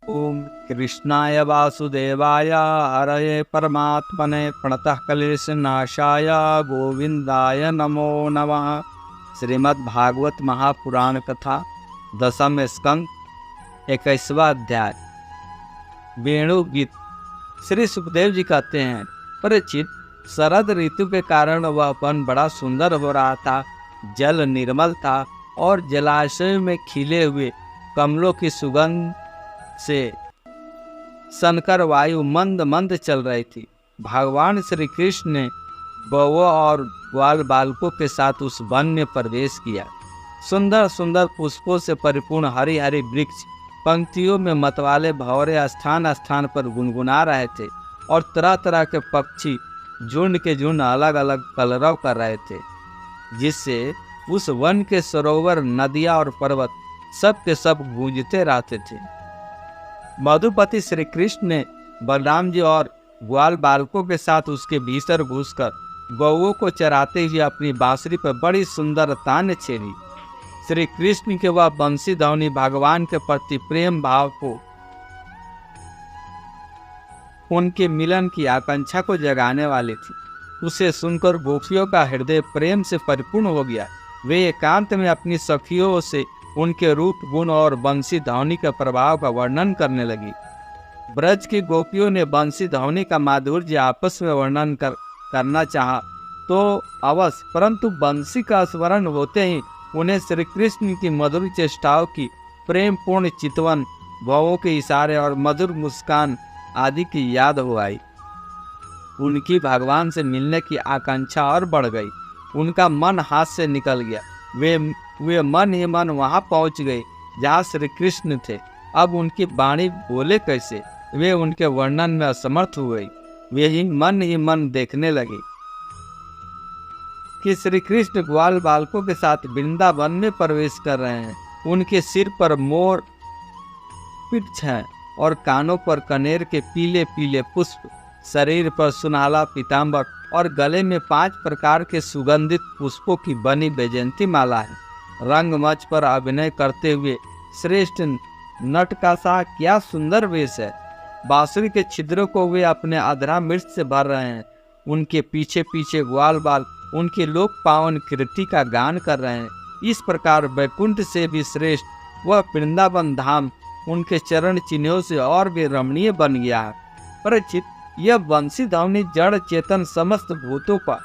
ओम कृष्णाय वासुदेवाय हरये परमात्मने प्रणतः क्लेशनाशाय गोविंदाय नमो नमः। श्रीमद्भागवत महापुराण कथा दसम स्कंद 21वां अध्याय। वेणु गीत। श्री सुखदेव जी कहते हैं, परिचित, शरद ऋतु के कारण वह वन बड़ा सुंदर हो रहा था। जल निर्मल था और जलाशय में खिले हुए कमलों की सुगंध से सनकर वायु मंद मंद चल रही थी। भगवान श्री कृष्ण ने गौओं और ग्वाल बालकों के साथ उस वन में प्रवेश किया। सुंदर सुंदर पुष्पों से परिपूर्ण हरी हरी वृक्ष पंक्तियों में मतवाले भंवरे स्थान स्थान पर गुनगुना रहे थे और तरह तरह के पक्षी झुंड के झुंड अलग अलग कलरव कर रहे थे, जिससे उस वन के सरोवर, नदियाँ और पर्वत सब के सब गूंजते रहते थे। मधुपति श्री कृष्ण ने बलराम जी और ग्वाल बालकों के साथ उसके भीतर घुसकर गौओं को चराते हुए अपनी बांसुरी पर बड़ी सुंदर तान छेड़ी। श्री कृष्ण के वह बंसी ध्वनि भगवान के प्रति प्रेम भाव को, उनके मिलन की आकांक्षा को जगाने वाली थी। उसे सुनकर गोपियों का हृदय प्रेम से परिपूर्ण हो गया। वे एकांत में अपनी सखियों से उनके रूप, गुण और बंसी ध्वनि के प्रभाव का वर्णन करने लगी। ब्रज की गोपियों ने बंसी ध्वनि का माधुर्य आपस में वर्णन करना चाहा तो अवश्य, परंतु बंसी का स्मरण होते ही उन्हें श्री कृष्ण की मधुर चेष्टाओं की प्रेम पूर्ण चितवन, भावों के इशारे और मधुर मुस्कान आदि की याद हो आई। उनकी भगवान से मिलने की आकांक्षा और बढ़ गई। उनका मन हाथ से निकल गया। वे मन ही मन वहां पहुंच गए जहां श्री कृष्ण थे। अब उनकी वाणी बोले कैसे, वे उनके वर्णन में असमर्थ हुए। वे ही मन देखने लगे कि श्री कृष्ण ग्वाल बालकों के साथ वृंदावन में प्रवेश कर रहे हैं। उनके सिर पर मोर पिच्छ है और कानों पर कनेर के पीले पीले पुष्प, शरीर पर सुनहला पीताम्बर और गले में 5 प्रकार के सुगंधित पुष्पों की बनी वैजयंती माला है। रंगमंच पर अभिनय करते हुए श्रेष्ठ नट का सा क्या सुंदर वेश है। बांसुरी के छिद्रों को वे अपने अधरा मृत से भर रहे हैं। उनके पीछे पीछे ग्वाल बाल उनकी लोक पावन कीर्ति का गान कर रहे हैं। इस प्रकार वैकुंठ से भी श्रेष्ठ वह वृंदावन धाम उनके चरण चिन्हों से और भी रमणीय बन गया है। परिचित, यह बंसी ध्वनि जड़ चेतन समस्त भूतों का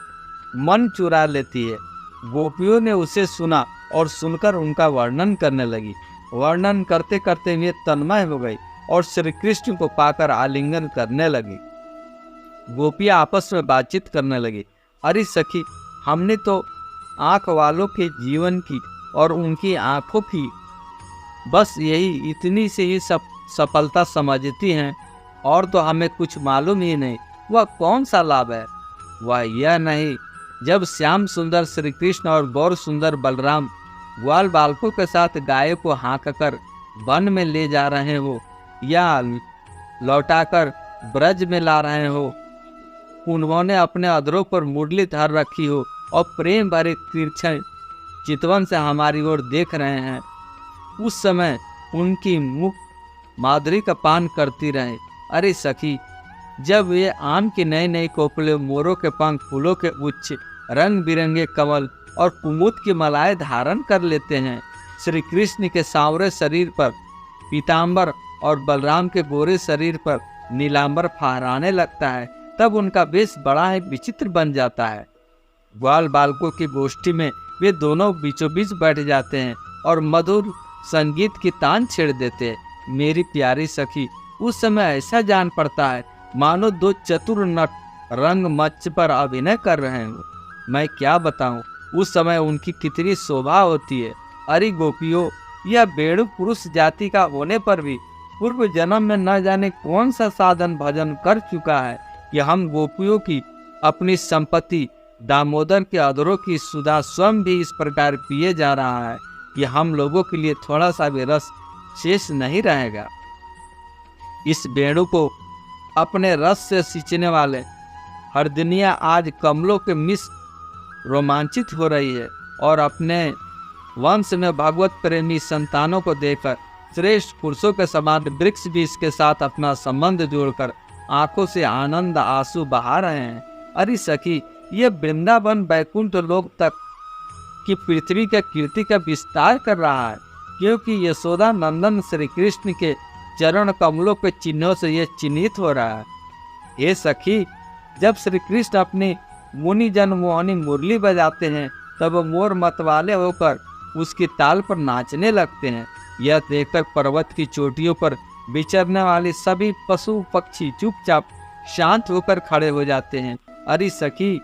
मन चुरा लेती है। गोपियों ने उसे सुना और सुनकर उनका वर्णन करने लगी। वर्णन करते करते वे तन्मय हो गई और श्री कृष्ण को पाकर आलिंगन करने लगी। गोपियां आपस में बातचीत करने लगी। अरे सखी, हमने तो आंख वालों के जीवन की और उनकी आंखों की बस यही इतनी से ही सब सफलता समझती हैं, और तो हमें कुछ मालूम ही नहीं वह कौन सा लाभ है। वह यह नहीं, जब श्याम सुंदर श्री कृष्ण और गौर सुंदर बलराम ग्वाल बालकों के साथ गाय को हाँककर वन में ले जा रहे हो या लौटाकर ब्रज में ला रहे हो, उन्होंने अपने अधरों पर मुरली धर रखी हो और प्रेम भरे तीक्ष्ण चितवन से हमारी ओर देख रहे हैं, उस समय उनकी मुख माधुरी का पान करती रहे। अरे सखी, जब वे आम की नई नई कोपले, मोरों के पंख, फूलों के गुच्छ, रंग बिरंगे कमल और कुमुद की मलाएं धारण कर लेते हैं, श्री कृष्ण के सांवरे शरीर पर पीताम्बर और बलराम के गोरे शरीर पर नीलांबर फहराने लगता है, तब उनका वेश बड़ा ही विचित्र बन जाता है। ग्वाल बालकों की गोष्ठी में वे दोनों बीचों बीच बैठ जाते हैं और मधुर संगीत की तान छेड़ देते हैं। मेरी प्यारी सखी, उस समय ऐसा जान पड़ता है मानो 2 चतुर नट रंग मंच पर अभिनय कर रहे हो। मैं क्या बताऊं, उस समय उनकी कितनी शोभा होती है। अरे गोपियों, यह वेणु पुरुष जाति का होने पर भी पूर्व जन्म में न जाने कौन सा साधन भजन कर चुका है कि हम गोपियों की अपनी संपत्ति दामोदर के अधरों की सुधा स्वयं भी इस प्रकार पिए जा रहा है कि हम लोगों के लिए थोड़ा सा भी रस शेष नहीं रहेगा। इस वेणु को अपने रस से सींचने वाले हर दुनिया आज कमलों के मिस रोमांचित हो रही है और अपने वंश में भगवत प्रेमी संतानों को देखकर श्रेष्ठ पुरुषों के समान वृक्ष भी इसके साथ अपना संबंध जोड़कर आंखों से आनंद आंसू बहा रहे हैं। अरे सखी, ये वृंदावन वैकुंठ लोक तक की पृथ्वी के कीर्ति का विस्तार कर रहा है, क्योंकि यशोदा नंदन श्री कृष्ण के चरण कमलों के चिन्हों से यह चिन्हित हो रहा है। हे सखी, जब श्री कृष्ण अपनी मुनि जन मोहनी मुरली बजाते हैं तब मोर मतवाले होकर उसकी ताल पर नाचने लगते हैं। यह देखकर पर्वत की चोटियों पर विचरने वाले सभी पशु पक्षी चुपचाप शांत होकर खड़े हो जाते हैं। अरे सखी,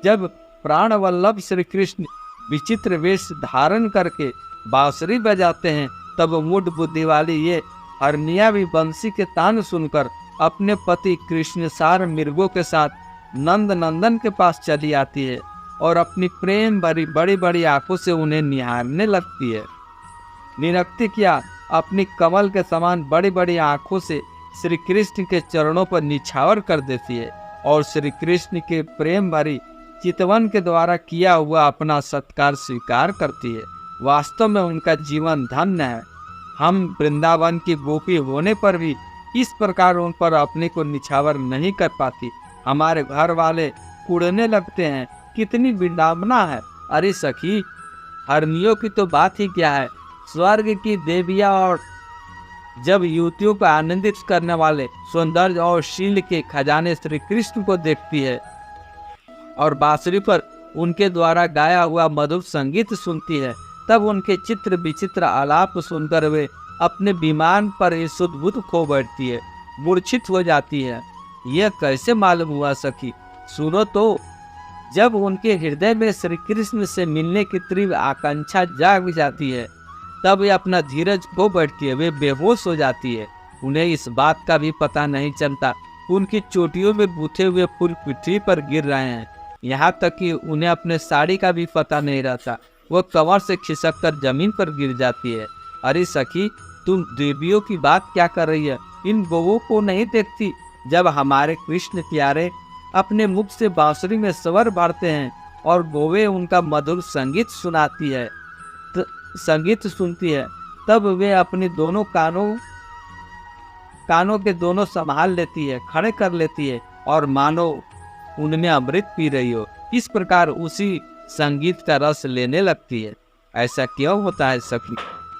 जब प्राण वल्लभ श्री कृष्ण विचित्र वेश धारण करके बांसुरी बजाते हैं तब मूढ़ बुद्धि वाली ये हरनिया भी बंसी के तान सुनकर अपने पति कृष्णसार मृगों के साथ नंद नंदन के पास चली आती है और अपनी प्रेम भरी बड़ी बड़ी आंखों से उन्हें निहारने लगती है। निरक्ति क्या, अपनी कमल के समान बड़ी बड़ी आंखों से श्री कृष्ण के चरणों पर निछावर कर देती है और श्री कृष्ण के प्रेम भरी चितवन के द्वारा किया हुआ अपना सत्कार स्वीकार करती है। वास्तव में उनका जीवन धन्य है। हम वृंदावन की गोपी होने पर भी इस प्रकार उन पर अपने को निछावर नहीं कर पाती। हमारे घर वाले कुड़ने लगते हैं, कितनी विडंबना है। अरे सखी, हरनियों की तो बात ही क्या है, स्वर्ग की देवियां और जब युवतियों को आनंदित करने वाले सौंदर्य और शील के खजाने श्री कृष्ण को देखती है और बांसुरी पर उनके द्वारा गाया हुआ मधुर संगीत सुनती है, तब उनके चित्र विचित्र आलाप सुनकर वे अपने विमान पर ही सुध-बुध खो बैठती है, मूर्छित हो जाती है। यह कैसे मालूम हुआ सखी? सुनो तो, जब उनके हृदय में श्री कृष्ण से मिलने की तीव्र आकांक्षा जाग जाती है तब वे अपना धीरज खो बैठती है, वे बेहोश हो जाती है। उन्हें इस बात का भी पता नहीं चलता उनकी चोटियों में बूथे हुए फूल पृथ्वी पर गिर रहे हैं। यहाँ तक कि उन्हें अपने साड़ी का भी पता नहीं रहता, वो कमर से खिसक कर जमीन पर गिर जाती है। अरे सखी, तुम देवियों की बात क्या कर रही है? इन गौओं को नहीं देखती? जब हमारे कृष्ण प्यारे अपने मुख से बांसुरी में स्वर भरते हैं और गौवे उनका मधुर संगीत सुनती है, तब वे अपनी दोनों कानों के दोनों संभाल लेती है, खड़े कर लेती है और मानो उनमें अमृत पी रही हो, इस प्रकार उसी संगीत का रस लेने लगती है। ऐसा क्यों होता है सखी?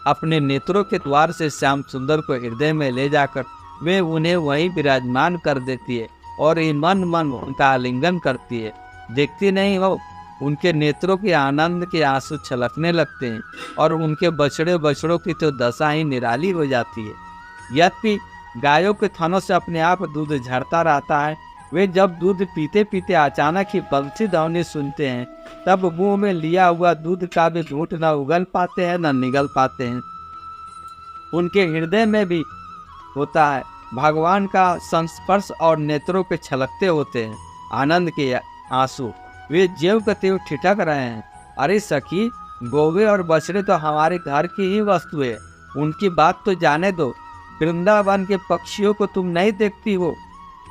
अपने नेत्रों के द्वार से श्याम सुंदर को हृदय में ले जाकर वे उन्हें वहीं विराजमान कर देती है और मन मन उनका आलिंगन करती है। देखती नहीं हो, उनके नेत्रों के आनंद के आंसू छलकने लगते हैं और उनके बछड़ों की तो दशा ही निराली हो जाती है। यद्यपि गायों के थनों से अपने आप दूध झरता रहता है, वे जब दूध पीते पीते अचानक ही बंसी ध्वनि सुनते हैं तब मुंह में लिया हुआ दूध का भी घूंट न उगल पाते हैं न निगल पाते हैं। उनके हृदय में भी होता है भगवान का संस्पर्श और नेत्रों पे छलकते होते हैं आनंद के आंसू। वे ज्यों के त्यों ठिठक रहे हैं। अरे सखी, गौवे और बछड़े तो हमारे घर की ही वस्तु है, उनकी बात तो जाने दो। वृंदावन के पक्षियों को तुम नहीं देखती हो,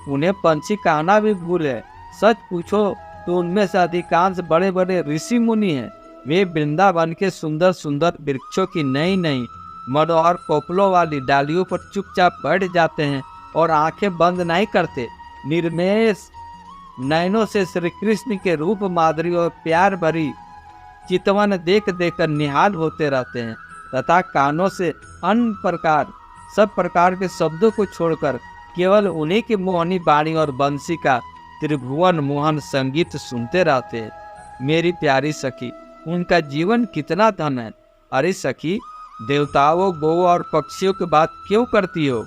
उन्हें पंछी कहना भी भूल है। सच पूछो तो उनमें से अधिकांश बड़े बड़े ऋषि मुनि हैं। वे वृंदावन के सुंदर सुंदर वृक्षों की नई नई मनोहर कोपलों वाली डालियों पर चुपचाप बैठ जाते हैं और आंखें बंद नहीं करते। निर्मेष नयनों से श्री कृष्ण के रूप माधुरी और प्यार भरी चितवन देख देख कर निहाल होते रहते हैं तथा कानों से सब प्रकार के शब्दों को छोड़कर केवल उन्हीं की मोहनी बाणी और बंसी का त्रिभुवन मोहन संगीत सुनते रहते हैं। मेरी प्यारी सखी, उनका जीवन कितना धन है। अरे सखी, देवताओं, गौ और पक्षियों की बात क्यों करती हो?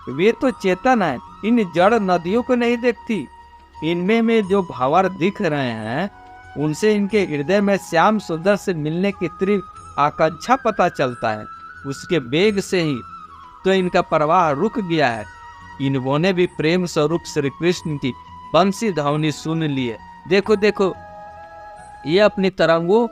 वे तो चेतन है, इन जड़ नदियों को नहीं देखती। इनमें जो भंवर दिख रहे हैं उनसे इनके हृदय में श्याम सुंदर से मिलने की तीव्र आकांक्षा पता चलता है। उसके वेग से ही तो इनका प्रवाह रुक गया है। इन्होंने भी प्रेम स्वरूप श्री कृष्ण की बंसी ध्वनि सुन लिए। देखो देखो, ये अपनी तरंगों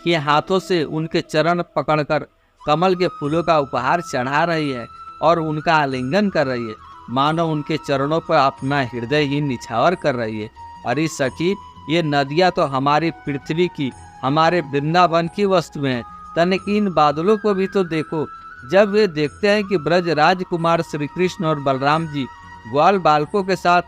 के हाथों से उनके चरण पकड़कर कमल के फूलों का उपहार चढ़ा रही है और उनका आलिंगन कर रही है, मानो उनके चरणों पर अपना हृदय ही निछावर कर रही है। अरे सखी, ये नदियाँ तो हमारी पृथ्वी की, हमारे वृंदावन की वस्तुएं हैं। तनिक इन बादलों को भी तो देखो, जब वे देखते हैं कि ब्रज राजकुमार श्री कृष्ण और बलराम जी ग्वाल बालकों के साथ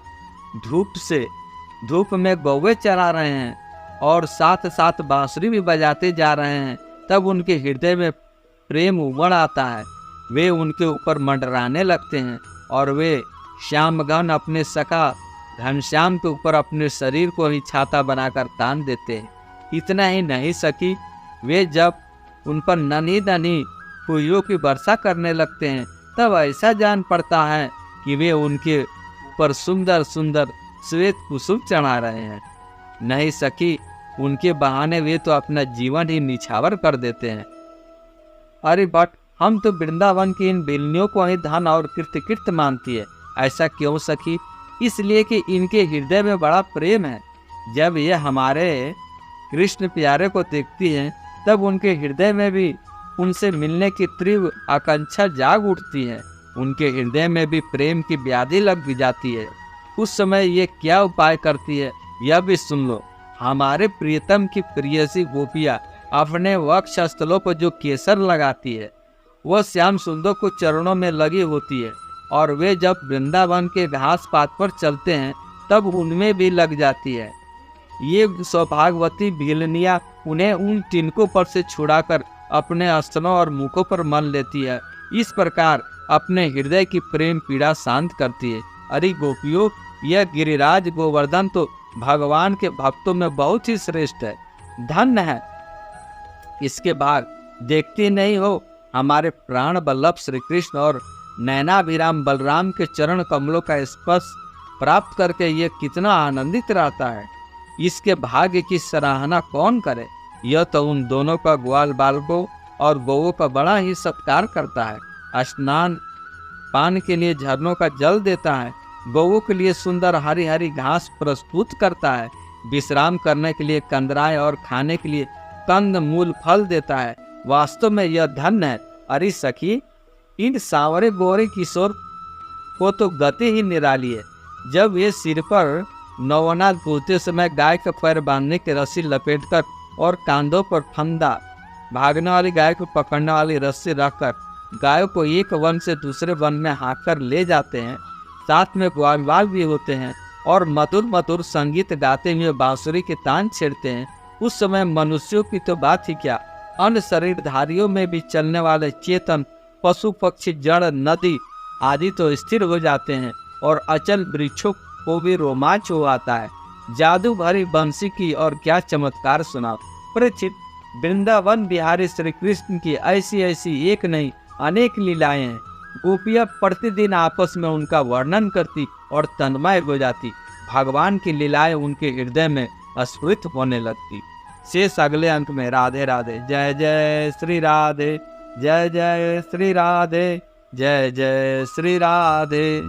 धूप में गौवे चरा रहे हैं और साथ साथ बांसुरी भी बजाते जा रहे हैं, तब उनके हृदय में प्रेम उमड़ आता है। वे उनके ऊपर मंडराने लगते हैं और वे श्यामगन अपने सखा घनश्याम के ऊपर अपने शरीर को ही छाता बनाकर तान देते हैं। इतना ही नहीं सकी, वे जब उन पर नन्ही नन्ही फूलों की वर्षा करने लगते हैं, तब ऐसा जान पड़ता है कि वे उनके ऊपर सुंदर सुंदर श्वेत कुसुम चढ़ा रहे हैं। नहीं सकी, उनके बहाने वे तो अपना जीवन ही निछावर कर देते हैं। अरे बट हम तो वृंदावन की इन बिल्लियों को ही धन और कीर्ति मानती है। ऐसा क्यों सखी? इसलिए कि इनके हृदय में बड़ा प्रेम है। जब ये हमारे कृष्ण प्यारे को देखती हैं, तब उनके हृदय में भी उनसे मिलने की तीव्र आकांक्षा जाग उठती है। उनके हृदय में भी प्रेम की व्याधि लग भी जाती है। उस समय ये क्या उपाय करती है, यह भी सुन लो। हमारे प्रियतम की प्रियसी गोपिया अपने वक्ष स्थलों पर जो केसर लगाती है, वह श्याम सुंदर को चरणों में लगी होती है, और वे जब वृंदावन के घास पात पर चलते हैं, तब उनमें भी लग जाती है। ये सौभाग्यवती भिलनिया उन्हें उन तिनकों पर से छुड़ाकर अपने स्तनों और मुखों पर मल लेती है। इस प्रकार अपने हृदय की प्रेम पीड़ा शांत करती है। अरे गोपियों, यह गिरिराज गोवर्धन तो भगवान के भक्तों में बहुत ही श्रेष्ठ है, धन्य है। इसके बाद देखते नहीं हो, हमारे प्राण बल्लभ श्री कृष्ण और नैनाभिराम बलराम के चरण कमलों का स्पर्श प्राप्त करके ये कितना आनंदित रहता है। इसके भाग्य की सराहना कौन करे। यह तो उन दोनों का ग्वाल बालकों और गौओं का बड़ा ही सत्कार करता है। स्नान पान के लिए झरनों का जल देता है, गौओं के लिए सुंदर हरी हरी घास प्रस्तुत करता है, विश्राम करने के लिए कंदराए और खाने के लिए कंद मूल फल देता है। वास्तव में यह धन्य है। अरे सखी, इन सांवरे गोरे किशोर को तो गति ही निराली है। जब ये सिर पर नौवनाथ पूछते समय गाय का पैर बांधने की रस्सी लपेटकर और कांधों पर फंदा भागने वाली गाय को पकड़ने वाली रस्सी रखकर गायों को एक वन से दूसरे वन में हाँक कर ले जाते हैं, साथ में ग्वाल भी होते हैं और मधुर मधुर संगीत गाते हुए बांसुरी के तान छेड़ते हैं, उस समय मनुष्यों की तो बात ही क्या, अन्य शरीरधारियों में भी चलने वाले चेतन पशु पक्षी जड़ नदी आदि तो स्थिर हो जाते हैं और अचल वृक्षों को भी रोमांच हो आता है। जादू भरी बंसी की और क्या चमत्कार सुनाओ। परीक्षित, वृंदावन बिहारी श्री कृष्ण की ऐसी ऐसी एक नहीं अनेक लीलाएं हैं। गोपियां प्रतिदिन आपस में उनका वर्णन करती और तन्मय हो जाती। भगवान की लीलाएं उनके हृदय में स्फुरित होने लगती। शेष अगले अंक में। राधे राधे। जय जय श्री राधे, जय जय श्री राधे, जय जय श्री राधे।